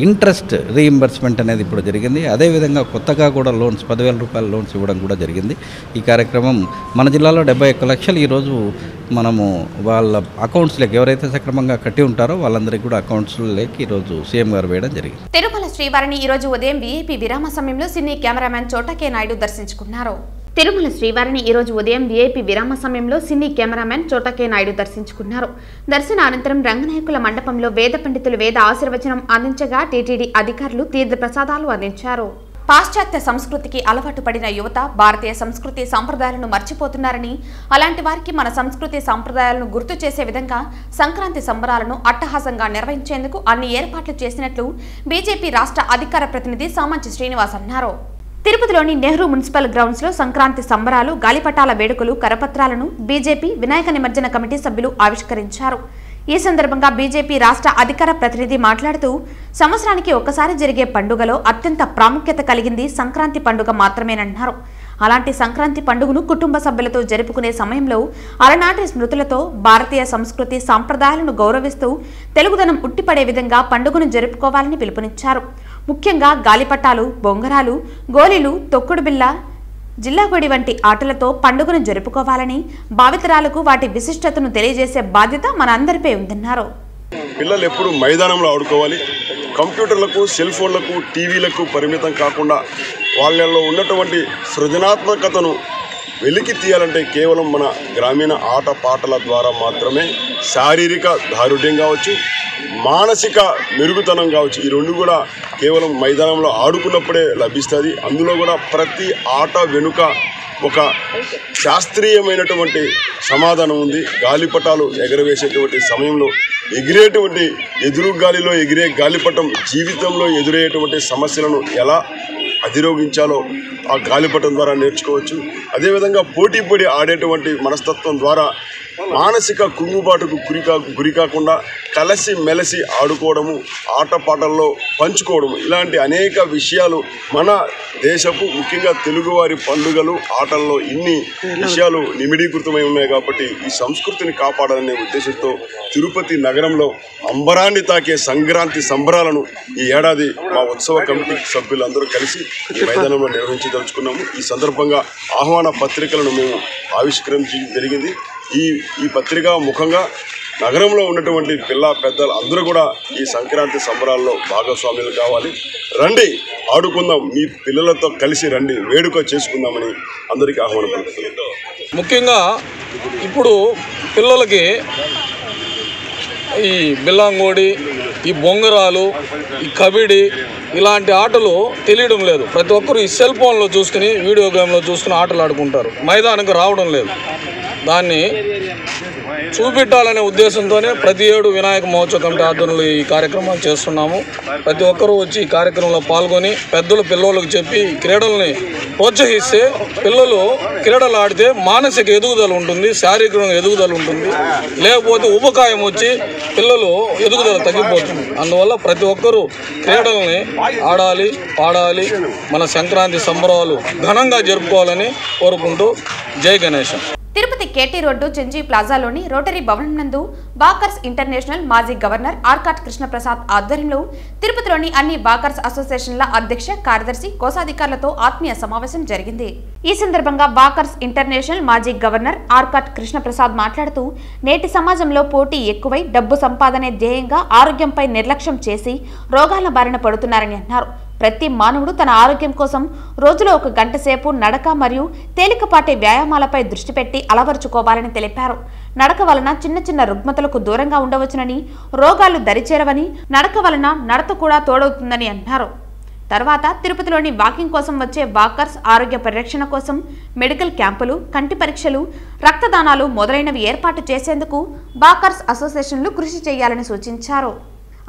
ఇంట్రెస్ట్ రీయింబర్స్మెంట్ అనేది ఇప్పుడు జరిగింది. అదేవిధంగా కొత్తగా కూడా లోన్స్ 10,000 రూపాయల లోన్స్ ఇవ్వడం కూడా జరిగింది. ఈ కార్యక్రమం మన జిల్లాలో 71 లక్షలు ఈరోజు మనము వాళ్ళ అకౌంట్స్లోకి ఎవరైతే సక్రమంగా కట్టి ఉంటారో వాళ్ళందరికీ కూడా అకౌంట్స్లోకి ఈరోజు సీఎం గారు వేయడం జరిగింది. తిరుమల శ్రీవారిని ఈరోజు ఉదయం వీఐపీ విరామ సమయంలో సినీ కెమెరామ్యాన్ చోటా కే నాయుడు దర్శించుకున్నారు. తిరుమల శ్రీవారిని ఈరోజు ఉదయం వీఐపీ విరామ సమయంలో సినీ కెమెరామ్యాన్ చోటా కే నాయుడు దర్శించుకున్నారు. దర్శన అనంతరం రంగనాయకుల మండపంలో వేద పండితులు వేద ఆశీర్వచనం అందించగా టీటీడీ అధికారులు తీర్థ ప్రసాదాలు అందించారు. పాశ్చాత్య సంస్కృతికి అలవాటు పడిన యువత భారతీయ సంస్కృతి సంప్రదాయాలను మర్చిపోతున్నారని, అలాంటి వారికి మన సంస్కృతి సంప్రదాయాలను గుర్తు చేసే విధంగా సంక్రాంతి సంబరాలను అట్టహాసంగా నిర్వహించేందుకు అన్ని ఏర్పాట్లు చేసినట్లు బీజేపీ రాష్ట్ర అధికార ప్రతినిధి సామంచి శ్రీనివాస్ అన్నారు. తిరుపతిలోని నెహ్రూ మున్సిపల్ గ్రౌండ్స్ లో సంక్రాంతి సంబరాలు, గాలిపటాల వేడుకలు, కరపత్రాలను బీజేపీ వినాయక నిమజ్జన కమిటీ సభ్యులు ఆవిష్కరించారు. ఈ సందర్భంగా బీజేపీ రాష్ట్ర అధికార ప్రతినిధి మాట్లాడుతూ, సంవత్సరానికి ఒక్కసారి జరిగే పండుగలో అత్యంత ప్రాముఖ్యత కలిగింది సంక్రాంతి పండుగ మాత్రమేనన్నారు. అలాంటి సంక్రాంతి పండుగను కుటుంబ సభ్యులతో జరుపుకునే సమయంలో అలనాటి స్మృతులతో భారతీయ సంస్కృతి సంప్రదాయాలను గౌరవిస్తూ తెలుగుదనం ఉట్టిపడే విధంగా పండుగను జరుపుకోవాలని పిలుపునిచ్చారు. ముఖ్యంగా గాలిపటాలు, బొంగరాలు, గోలీలు, తొక్కుడు బిళ్ళ, జిల్లాగొడి వంటి ఆటలతో పండుగను జరుపుకోవాలని, భావితరాలకు వాటి విశిష్టతను తెలియజేసే బాధ్యత మనందరిపై ఉందన్నారు. పిల్లలు ఎప్పుడు మైదానంలో ఆడుకోవాలి. కంప్యూటర్లకు, సెల్ ఫోన్లకు, టీవీలకు పరిమితం కాకుండా వాళ్ళల్లో ఉన్నటువంటి సృజనాత్మకతను వెలికి తీయాలంటే కేవలం మన గ్రామీణ ఆట పాటల ద్వారా మాత్రమే శారీరక దారుఢ్యం కావచ్చు, మానసిక మెరుగుతనం కావచ్చు, ఈ రెండు కూడా కేవలం మైదానంలో ఆడుకున్నప్పుడే లభిస్తుంది. అందులో కూడా ప్రతి ఆట వెనుక ఒక శాస్త్రీయమైనటువంటి సమాధానం ఉంది. గాలిపటాలు ఎగరవేసేటువంటి సమయంలో ఎగిరేటువంటి ఎదురు గాలిలో ఎగిరే గాలిపటం జీవితంలో ఎదురయ్యేటువంటి సమస్యలను ఎలా అధిరోగించాలో ఆ గాలిపటం ద్వారా నేర్చుకోవచ్చు. అదేవిధంగా పోటీ ఆడేటువంటి మనస్తత్వం ద్వారా మానసిక కుంగుబాటుకు గురి కాకుండా కలిసి మెలిసి ఆడుకోవడము, ఆటపాటల్లో పంచుకోవడము, ఇలాంటి అనేక విషయాలు మన దేశపు ముఖ్యంగా తెలుగువారి పండుగలు, ఆటల్లో ఇన్ని విషయాలు నిమిడీకృతమై ఉన్నాయి. కాబట్టి ఈ సంస్కృతిని కాపాడాలనే ఉద్దేశంతో తిరుపతి నగరంలో అంబరాన్ని తాకే సంక్రాంతి సంబరాలను ఈ ఏడాది మా ఉత్సవ కమిటీ సభ్యులందరూ కలిసి ఈ మైదానంలో నిర్వహించదలుచుకున్నాము. ఈ సందర్భంగా ఆహ్వాన పత్రికలను మేము ఆవిష్కరించడం జరిగింది. ఈ పత్రిక ముఖంగా నగరంలో ఉన్నటువంటి పిల్ల పెద్దలు అందరూ కూడా ఈ సంక్రాంతి సంబరాల్లో భాగస్వాములు కావాలి. రండి, ఆడుకుందాం, మీ పిల్లలతో కలిసి రండి, వేడుక చేసుకుందామని అందరికీ ఆహ్వానం పలుకుతున్నాం. ముఖ్యంగా ఇప్పుడు పిల్లలకి ఈ బిల్లాంగోడి, ఈ బొంగరాలు, ఈ కబడ్డీ ఇలాంటి ఆటలు తెలియడం లేదు. ప్రతి ఒక్కరు ఈ సెల్ ఫోన్లో చూసుకుని, వీడియో గేమ్లో చూసుకుని ఆటలు ఆడుకుంటారు, మైదానికి రావడం లేదు. దాన్ని చూపెట్టాలనే ఉద్దేశంతోనే ప్రతి ఏడు వినాయక మహోత్సవ కమిటీ ఆధ్వర్యంలో ఈ కార్యక్రమాలు చేస్తున్నాము. ప్రతి ఒక్కరూ వచ్చి ఈ కార్యక్రమంలో పాల్గొని పెద్దలు పిల్లలకు చెప్పి క్రీడల్ని ప్రోత్సహిస్తే పిల్లలు క్రీడలు ఆడితే మానసిక ఎదుగుదల ఉంటుంది, శారీరక ఎదుగుదల ఉంటుంది. లేకపోతే ఉపకాయం వచ్చి పిల్లలు ఎదుగుదల తగ్గిపోతుంది. అందువల్ల ప్రతి ఒక్కరూ క్రీడల్ని ఆడాలి, పాడాలి, మన సంక్రాంతి సంబరాలు ఘనంగా జరుపుకోవాలని కోరుకుంటూ జై గణేష్. తిరుపతి కేటీ రోడ్డు చెంజీ ప్లాజాలోని రోటరీ భవనం నందు వాకర్స్ ఇంటర్నేషనల్ మాజీ గవర్నర్ ఆర్కాట్ కృష్ణప్రసాద్ ఆధ్వర్యంలో తిరుపతిలోని అన్ని వాకర్స్ అసోసియేషన్ల అధ్యక్ష, కార్యదర్శి, కోశాధికారులతో ఆత్మీయ సమావేశం జరిగింది. ఈ సందర్భంగా వాకర్స్ ఇంటర్నేషనల్ మాజీ గవర్నర్ ఆర్కాట్ కృష్ణప్రసాద్ మాట్లాడుతూ, నేటి సమాజంలో పోటీ ఎక్కువై డబ్బు సంపాదనే ధ్యేయంగా ఆరోగ్యంపై నిర్లక్ష్యం చేసి రోగాల బారిన పడుతున్నారని అన్నారు. ప్రతి మానవుడు తన ఆరోగ్యం కోసం రోజులో 1 గంట సేపు నడక మరియు తేలికపాటి వ్యాయామాలపై దృష్టి పెట్టి అలవరుచుకోవాలని తెలిపారు. నడక వలన చిన్న చిన్న రుగ్మతలకు దూరంగా ఉండవచ్చునని, రోగాలు దరిచేరవని, నడక వలన నడత కూడా తోడవుతుందని అన్నారు. తర్వాత తిరుపతిలోని వాకింగ్ కోసం వచ్చే వాకర్స్ ఆరోగ్య పరిరక్షణ కోసం మెడికల్ క్యాంపులు, కంటి పరీక్షలు, రక్తదానాలు మొదలైనవి ఏర్పాటు చేసేందుకు వాకర్స్ అసోసియేషన్లు కృషి చేయాలని సూచించారు.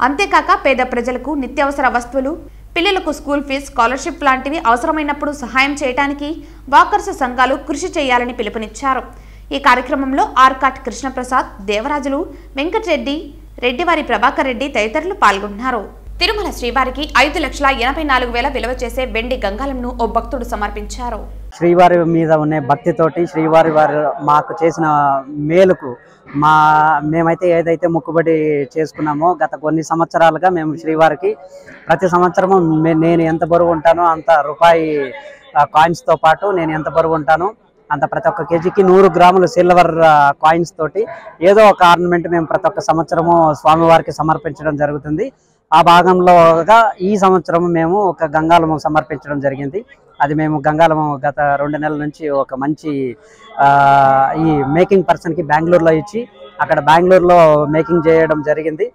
అంతేకాక పేద ప్రజలకు నిత్యావసర వస్తువులు, పిల్లలకు స్కూల్ ఫీజు, స్కాలర్షిప్ లాంటివి అవసరమైనప్పుడు సహాయం చేయడానికి వాకర్స్ సంఘాలు కృషి చేయాలని పిలుపునిచ్చారు. ఈ కార్యక్రమంలో ఆర్కాట్ కృష్ణప్రసాద్, దేవరాజులు, వెంకటరెడ్డి, రెడ్డివారి ప్రభాకర్ రెడ్డి తదితరులు పాల్గొన్నారు. తిరుమల శ్రీవారికి 5,84,000 విలువ చేసే వెండి గంగాళంను ఓ భక్తుడు సమర్పించారు. శ్రీవారి మీద ఉన్న భక్తితోటి శ్రీవారి వారు మాకు చేసిన మేలుకు మేమైతే ఏదైతే మొక్కుబడి చేసుకున్నామో గత కొన్ని సంవత్సరాలుగా మేము శ్రీవారికి ప్రతి సంవత్సరము నేను ఎంత బరువు ఉంటానో అంత రూపాయి కాయిన్స్తో పాటు నేను ఎంత బరువు ఉంటానో అంత ప్రతి ఒక్క కేజీకి 100 గ్రాములు సిల్వర్ కాయిన్స్ తోటి ఏదో ఒక ఆర్నమెంట్ మేము ప్రతి ఒక్క సంవత్సరము స్వామివారికి సమర్పించడం జరుగుతుంది. ఆ భాగంలోగా ఈ సంవత్సరం మేము ఒక గంగాళము సమర్పించడం జరిగింది. అది మేము గంగాళము గత 2 నెలల నుంచి ఒక మంచి ఈ మేకింగ్ పర్సన్కి బెంగళూరులో ఇచ్చి అక్కడ బెంగళూరులో మేకింగ్ చేయడం జరిగింది.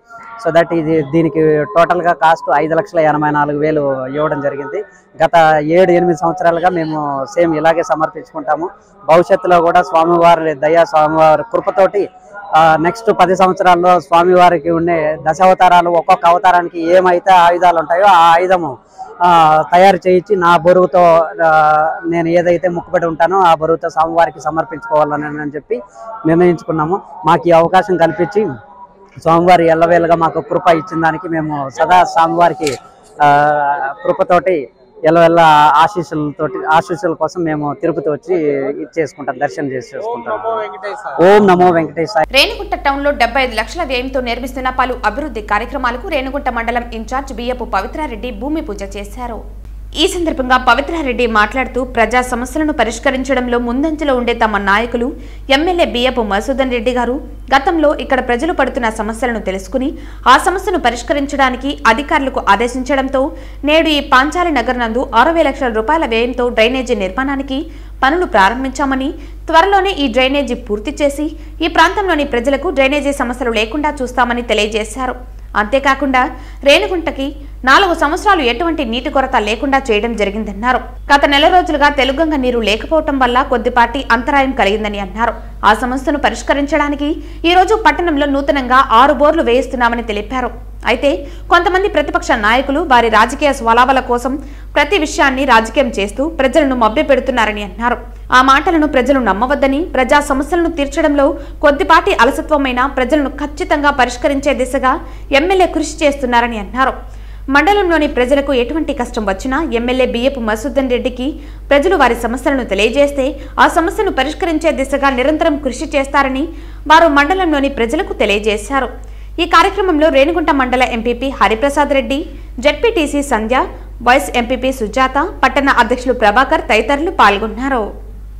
సో దట్ దీనికి టోటల్గా కాస్ట్ 5,84,000 ఇవ్వడం జరిగింది. గత 7-8 సంవత్సరాలుగా మేము సేమ్ ఇలాగే సమర్పించుకుంటాము. భవిష్యత్తులో కూడా స్వామివారి దయా స్వామివారి కృపతోటి నెక్స్ట్ 10 సంవత్సరాల్లో స్వామివారికి ఉండే దశావతారాలు ఒక్కొక్క అవతారానికి ఏమైతే ఆయుధాలు ఉంటాయో ఆ ఆయుధము తయారు చేయించి నా బరువుతో నేను ఏదైతే మొక్కుబడి ఉంటానో ఆ బరువుతో స్వామివారికి సమర్పించుకోవాలని చెప్పి నిర్ణయించుకున్నాము. మాకు ఈ అవకాశం కల్పించి స్వామివారి ఎల్లవేళగా మాకు కృప ఇచ్చిన దానికి మేము సదా స్వామివారికి కృపతోటి ఎల్లవెల్ల ఆశీస్సుల కోసం మేము తిరుపతి వచ్చి చేసుకుంటాం, దర్శనం చేసుకుంటాం. ఓం నమో వెంకటేశాయ. రేణిగుంట టౌన్ లో 75 లక్షల వ్యయంతో నిర్మిస్తున్న పలు అభివృద్ధి కార్యక్రమాలకు రేణిగుంట మండలం ఇన్ఛార్జ్ బియ్యపు పవిత్రారెడ్డి భూమి పూజ చేశారు. ఈ సందర్భంగా పవిత్రారెడ్డి మాట్లాడుతూ ప్రజా సమస్యలను పరిష్కరించడంలో ముందంజలో ఉండే తమ నాయకులు ఎమ్మెల్యే బియ్యపు మధుసూదన్ రెడ్డి గారు గతంలో ఇక్కడ ప్రజలు పడుతున్న సమస్యలను తెలుసుకుని ఆ సమస్యను పరిష్కరించడానికి అధికారులకు ఆదేశించడంతో నేడు ఈ పాంచాలి నగర్ నందు 60,000 లక్షల రూపాయల వ్యయంతో డ్రైనేజీ నిర్మాణానికి పనులు ప్రారంభించామని, త్వరలోనే ఈ డ్రైనేజీ పూర్తి చేసి ఈ ప్రాంతంలోని ప్రజలకు డ్రైనేజీ సమస్యలు లేకుండా చూస్తామని తెలియజేశారు. అంతేకాకుండా రేణిగుంటకి 4 సంవత్సరాలు ఎటువంటి నీటి కొరత లేకుండా చేయడం జరిగిందన్నారు. గత నెల రోజులుగా తెలుగంగ నీరు లేకపోవటం వల్ల కొద్దిపాటి అంతరాయం కలిగిందని అన్నారు. ఆ సమస్యను పరిష్కరించడానికి ఈ రోజు పట్టణంలో నూతనంగా 6 బోర్లు వేయిస్తున్నామని తెలిపారు. అయితే కొంతమంది ప్రతిపక్ష నాయకులు వారి రాజకీయ స్వలాభాల కోసం ప్రతి విషయాన్ని రాజకీయం చేస్తూ ప్రజలను మభ్యపెడుతున్నారని అన్నారు. ఆ మాటలను ప్రజలు నమ్మవద్దని, ప్రజా సమస్యలను తీర్చడంలో కొద్దిపాటి అలసత్వమైన ప్రజలను ఖచ్చితంగా పరిష్కరించే దిశగా ఎమ్మెల్యే కృషి చేస్తున్నారని అన్నారు. మండలంలోని ప్రజలకు ఎటువంటి కష్టం వచ్చినా ఎమ్మెల్యే బియ్యపు మధుసూదన్ రెడ్డికి ప్రజలు వారి సమస్యలను తెలియజేస్తే ఆ సమస్యను పరిష్కరించే దిశగా నిరంతరం కృషి చేస్తారని వారు మండలంలోని ప్రజలకు తెలియజేశారు. ఈ కార్యక్రమంలో రేణిగుంట మండల ఎంపీపీ హరిప్రసాద్ రెడ్డి, జెడ్పీటీసీ సంధ్య, వైస్ ఎంపీపీ సుజాత, పట్టణ అధ్యక్షులు ప్రభాకర్ తదితరులు పాల్గొన్నారు.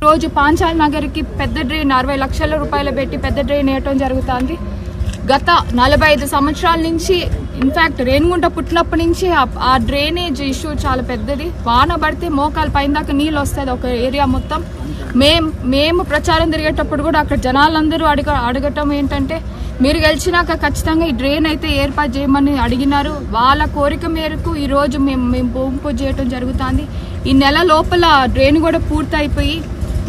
రోజు పాంచాల్ నగర్కి పెద్ద డ్రైన్ 60 లక్షల రూపాయలు పెట్టి పెద్ద డ్రైన్ వేయటం జరుగుతుంది. గత 45 సంవత్సరాల నుంచి ఇన్ఫ్యాక్ట్ రేణిగుంట పుట్టినప్పటి నుంచి ఆ డ్రైనేజ్ ఇష్యూ చాలా పెద్దది. వాన పడితే మోకాలు పైన దాకా నీళ్ళు వస్తుంది ఒక ఏరియా మొత్తం. మేము ప్రచారం తిరిగేటప్పుడు కూడా అక్కడ జనాలందరూ అడగటం ఏంటంటే మీరు గెలిచినాక ఖచ్చితంగా ఈ డ్రైన్ అయితే ఏర్పాటు చేయమని అడిగినారు. వాళ్ళ కోరిక మేరకు ఈరోజు మేము భూమి పూజ చేయటం జరుగుతుంది. ఈ నెల లోపల డ్రైన్ కూడా పూర్తి అయిపోయి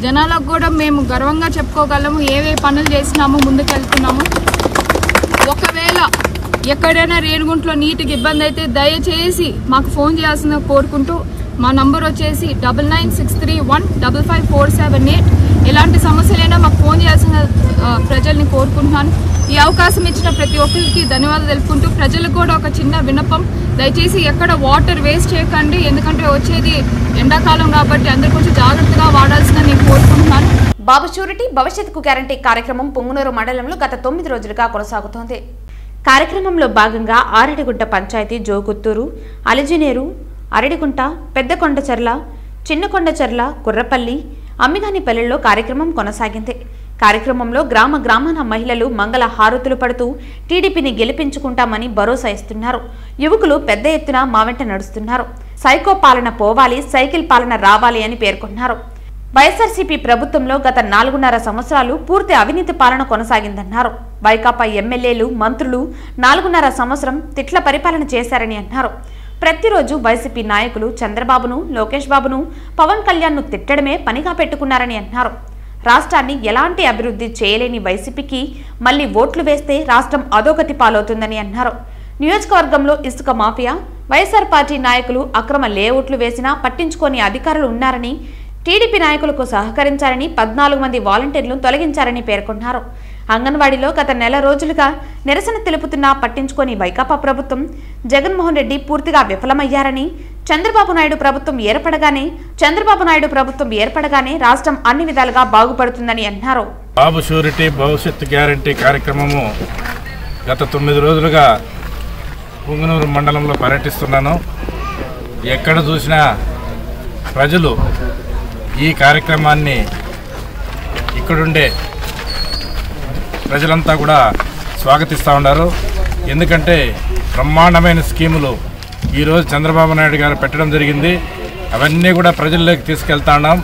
జనాలకు కూడా మేము గర్వంగా చెప్పుకోగలము ఏవే పనులు చేసినామో ముందుకెళ్తున్నాము. ఒకవేళ ఎక్కడైనా రేణిగుంటలో నీటికి ఇబ్బంది అయితే దయచేసి మాకు ఫోన్ చేయాల్సిన కోరుకుంటూ మా నంబర్ వచ్చేసి 9963155478. ఎలాంటి సమస్యలైనా మాకు ఫోన్ చేయాల్సిన ప్రజల్ని కోరుకుంటున్నాను. ఈ అవకాశం ఇచ్చిన ప్రతి ఒక్కరికి ధన్యవాదాలు తెలుపుకుంటూ ప్రజలకు కూడా ఒక చిన్న విన్నపం, దయచేసి ఎక్కడ వాటర్ వేస్ట్ చేయకండి. ఎందుకంటే వచ్చేది ఎండాకాలం కాబట్టి అందరూ కొంచెం జాగ్రత్తగా వాడాల్సిన నేను కోరుకుంటున్నాను. బాబు షూరిటీ భవిష్యత్తుకు గ్యారంటీ కార్యక్రమం పొంగునూరు మండలంలో గత 9 రోజులుగా కొనసాగుతోంది. కార్యక్రమంలో భాగంగా ఆరడిగుంట పంచాయతీ జోగుత్తూరు, అలిజినేరు, అరడిగుంట, పెద్దకొండచర్ల, చిన్నకొండచర్ల, కుర్రపల్లి, అమ్మిగానిపల్లెల్లో కార్యక్రమం కొనసాగింది. కార్యక్రమంలో గ్రామాన మహిళలు మంగళ హారతులు పడుతూ టీడీపీని గెలిపించుకుంటామని భరోసా ఇస్తున్నారు. యువకులు పెద్ద ఎత్తున మా వెంట నడుస్తున్నారు. సైకో పాలన పోవాలి, సైకిల్ పాలన రావాలి అని పేర్కొన్నారు. వైఎస్ఆర్సీపీ ప్రభుత్వంలో గత 4.5 సంవత్సరాలు పూర్తి అవినీతి పాలన కొనసాగిందన్నారు. వైకాపా ఎమ్మెల్యేలు, మంత్రులు 4.5 సంవత్సరం తిట్ల పరిపాలన చేశారని అన్నారు. ప్రతిరోజు వైసీపీ నాయకులు చంద్రబాబును, లోకేష్ బాబును, పవన్ కళ్యాణ్ను తిట్టడమే పనిగా పెట్టుకున్నారని అన్నారు. రాష్ట్రాన్ని ఎలాంటి అభివృద్ధి చేయలేని వైసీపీకి మళ్లీ ఓట్లు వేస్తే రాష్ట్రం అధోగతి పాలవుతుందని అన్నారు. నియోజకవర్గంలో ఇసుక మాఫియా, వైఎస్ఆర్ పార్టీ నాయకులు అక్రమ లేఅవుట్లు వేసినా పట్టించుకోని అధికారులు ఉన్నారని, టీడీపీ నాయకులకు సహకరించారని 14 మంది వాలంటీర్లను తొలగించారని పేర్కొన్నారు. అంగన్వాడీలో గత నెల రోజులుగా నిరసన తెలుపుతున్నా పట్టించుకోని వైకాపా ప్రభుత్వం, జగన్మోహన్ రెడ్డి పూర్తిగా విఫలమయ్యారని, చంద్రబాబు నాయుడు ప్రభుత్వం ఏర్పడగానే రాష్ట్రం అన్ని విధాలుగా బాగుపడుతుందని అన్నారు. బాబు షూరిటీ భవిష్యత్తు గ్యారంటీ కార్యక్రమము గత 9 రోజులుగా పొంగునూరు మండలంలో పర్యటిస్తున్నాను. ఎక్కడ చూసినా ప్రజలు ఈ కార్యక్రమాన్ని ఇక్కడుండే ప్రజలంతా కూడా స్వాగతిస్తూ ఉన్నారు. ఎందుకంటే బ్రహ్మాండమైన స్కీములు ఈరోజు చంద్రబాబు నాయుడు గారు పెట్టడం జరిగింది. అవన్నీ కూడా ప్రజల్లోకి తీసుకెళ్తా ఉన్నాం.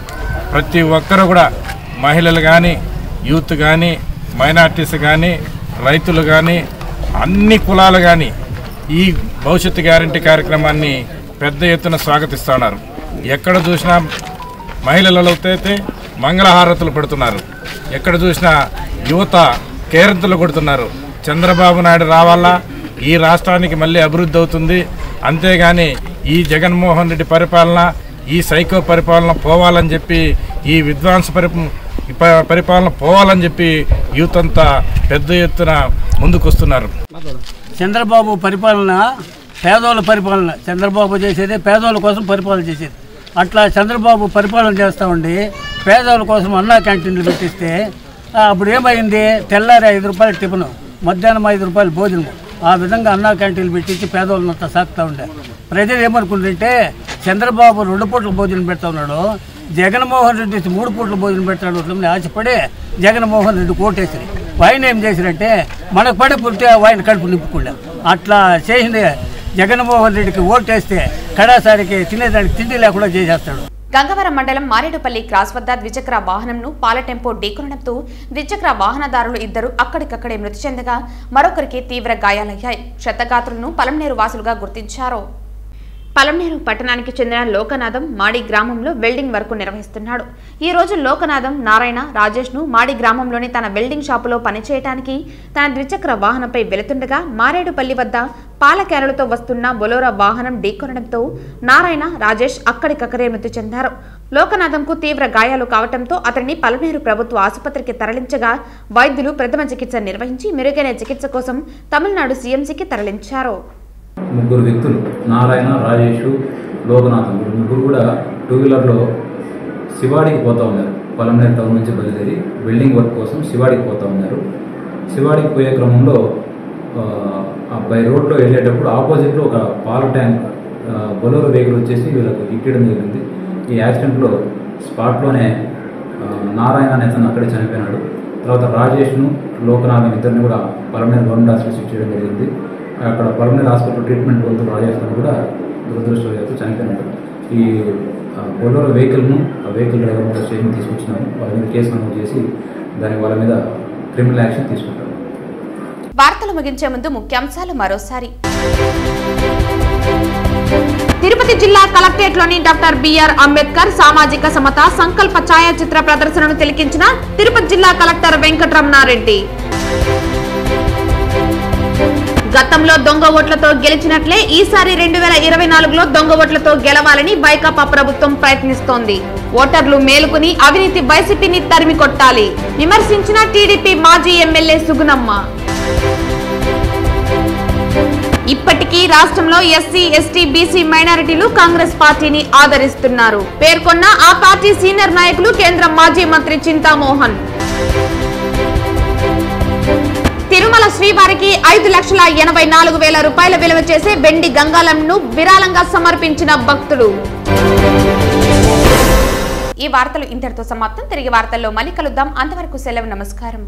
ప్రతి ఒక్కరు కూడా మహిళలు కానీ, యూత్ కానీ, మైనార్టీస్ కానీ రైతులు కానీ అన్ని కులాలు కానీ ఈ భవిష్యత్తు గ్యారంటీ కార్యక్రమాన్ని పెద్ద ఎత్తున స్వాగతిస్తున్నారు. ఎక్కడ చూసినా మహిళలలో అయితే మంగళహారతులు పెడుతున్నారు, ఎక్కడ చూసినా యువత కేరింతలు కొడుతున్నారు. చంద్రబాబు నాయుడు రావాలా, ఈ రాష్ట్రానికి మళ్ళీ అభివృద్ధి అవుతుంది, అంతేగాని ఈ జగన్మోహన్ రెడ్డి పరిపాలన, ఈ సైకో పరిపాలన పోవాలని చెప్పి, ఈ విధ్వంస పరిపాలన పోవాలని చెప్పి యూత్ అంతా పెద్ద ఎత్తున ముందుకొస్తున్నారు. చంద్రబాబు పరిపాలన పేదోళ్ళ పరిపాలన, చంద్రబాబు చేసేది పేదోళ్ళ కోసం పరిపాలన చేసేది. అట్లా చంద్రబాబు పరిపాలన చేస్తూ ఉండి పేదోళ్ళ కోసం అన్నా క్యాంటీన్లు పెట్టిస్తే అప్పుడు ఏమైంది? తెల్లారి 5 రూపాయలు టిఫిను, మధ్యాహ్నం 5 రూపాయలు భోజనం. ఆ విధంగా అన్నా క్యాంటీన్లు పెట్టించి పేదోళ్ళనంతా సాగుతూ ఉండే. ప్రజలు ఏమనుకుంటుంటే చంద్రబాబు 2 పూట్ల భోజనం పెడతా ఉన్నాడు, జగన్మోహన్ రెడ్డి 3 పూట్ల భోజనం పెట్టాడు అట్లా ఆశపడి జగన్మోహన్ రెడ్డి కోటేసారు. ఆయన ఏం చేశారంటే మనకు పడి పుట్టే ఆయన కడుపు నింపుకున్నాడు. అట్లా చేసింది జగన్మోహన్ రెడ్డికి ఓటేస్తే కడాసారికి తినేదానికి తిండి లేకుండా చేసేస్తాడు. గంగవరం మండలం మారేడుపల్లి క్రాస్ వద్ద ద్విచక్ర వాహనంను పాల టెంపో ఢీకొనడంతో ద్విచక్ర వాహనదారులు 2 అక్కడికక్కడే మృతి చెందగా మరొకరికి తీవ్ర గాయాలయ్యాయి. క్షతగాత్రులను పలంనేరు వాసులుగా గుర్తించారు. పలంనేరు పట్టణానికి చెందిన లోకనాథం మాడి గ్రామంలో వెల్డింగ్ వర్క్ నిర్వహిస్తున్నాడు. ఈ రోజు లోకనాథం నారాయణ రాజేష్ ను మాడి గ్రామంలోని తన వెల్డింగ్ షాపులో పనిచేయడానికి తన ద్విచక్ర వాహనంపై వెళుతుండగా మారేడుపల్లి వద్ద పాల క్యానులతో వస్తున్న బొలోరా వాహనం ఢీకొనడంతో నారాయణ రాజేష్ అక్కడికక్కడే మృతి చెందారు. లోకనాథంకు తీవ్ర గాయాలు కావడంతో అతన్ని పలంనేరు ప్రభుత్వ ఆసుపత్రికి తరలించగా వైద్యులు ప్రథమ చికిత్స నిర్వహించి మెరుగైన చికిత్స కోసం తమిళనాడు సీఎంసీకి తరలించారు. 3 వ్యక్తులు నారాయణ రాజేష్ లోకనాథం ముగ్గురు కూడా 2 వీలర్లో శివాడికి పోతూ ఉన్నారు. పలంనేరు టౌన్ నుంచి బయలుదేరి వెల్డింగ్ వర్క్ కోసం శివాడికి పోతూ ఉన్నారు. శివాడికి పోయే క్రమంలో బై రోడ్లో వెళ్ళేటప్పుడు ఆపోజిట్లో ఒక పాల ట్యాంక్ బొలోరో వెహికల్ వచ్చేసి వీళ్ళకు ఇక్కడం జరిగింది. ఈ యాక్సిడెంట్లో స్పాట్లోనే నారాయణ అనే అతను అక్కడే చనిపోయినాడు. తర్వాత రాజేష్ను లోకనాథం ఇద్దరిని కూడా పలంనేరు గవర్నమెంట్ హాస్పిటల్ షిఫ్ట్ చేయడం జరిగింది. అక్కడ పల్మనరీ హాస్పిటల్ ట్రీట్మెంట్ పొందుతూ రాజేస్తాను కూడా దురదృష్టవశాత్తు చనిపోయినట్టు. ఈ బొలోరో వెహికల్ను ఆ వెహికల్ డ్రైవర్ మీద స్టేషన్ తీసుకొచ్చినాము. వాళ్ళ మీద కేసు నమోదు చేసి వాళ్ళ మీద క్రిమినల్ యాక్షన్ తీసుకుంటారు. వార్తలు ముగించే ముందు ముఖ్యాంశాలు మరోసారి. తిరుపతి జిల్లా కలెక్టరేట్లోని డాక్టర్ బిఆర్ అంబేద్కర్ సామాజిక సమత సంకల్ప ఛాయాచిత్ర ప్రదర్శనను తిలకించిన తిరుపతి జిల్లా కలెక్టర్ వెంకటరమణారెడ్డి. గతంలో దొంగ ఓట్లతో గెలిచినట్లే ఈసారి 2024లో దొంగ ఓట్లతో గెలవాలని వైకాపా ప్రభుత్వం ప్రయత్నిస్తోంది. ఓటర్లు మేలుకుని అవినీతి వైసీపీని తరిమి కొట్టాలి విమర్శించిన టీడీపీ మాజీ ఎమ్మెల్యే సుగుణమ్మ. ఇప్పటికీ రాష్ట్రంలో ఎస్సీ ఎస్టీ బీసీ మైనారిటీలు కాంగ్రెస్ పార్టీని ఆదరిస్తున్నారు పేర్కొన్న ఆ పార్టీ సీనియర్ నాయకులు కేంద్ర మాజీ మంత్రి చింతామోహన్. తిరుమల శ్రీవారికి 5,84,000 రూపాయల విలువ చేసే వెండి గంగాలంను విరాళంగా సమర్పించిన భక్తులు. ఈ వార్తలు ఇంతటితో సమాప్తం. తిరిగి వార్తల్లో మళ్ళీ కలుద్దాం. అంతవరకు సెలవు. నమస్కారం.